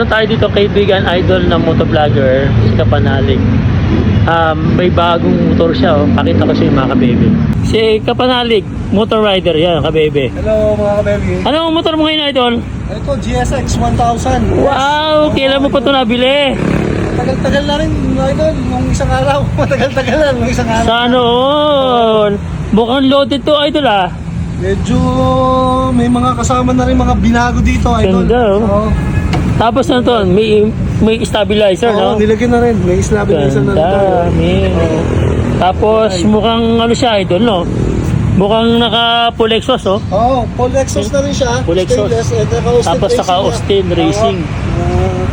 tayo dito, kaibigan, idol na motovlogger, si Kapanalig. May bagong motor siya, oh. Pakita ko sa inyo mga kabebe. Si Kapanalig, motor rider yan, kabebe. Hello mga kabebe. Ano ang motor mo ngayon, idol? Ito, GSX 1000. Wow, kailan mo pa ito nabili? Tagal-tagal na rin, idol. Nung isang araw. Matagal-tagal na nung isang araw. Sana all. Mukhang loaded to, idol ah. Medyo may mga kasama na rin mga binago dito, idol. Ganda, oh. Oo. Tapos na to, may stabilizer, Oo, no? nilagyan na rin. May stabilizer na rin. Ganda, man. Oo. Tapos mukhang ano siya, idol, no? Mukhang naka full exhaust, oh. Oo, full exhaust na rin siya. Full exhaust. Stainless, and naka-Austin Tapos Racing naka na. Austin Racing. Oo.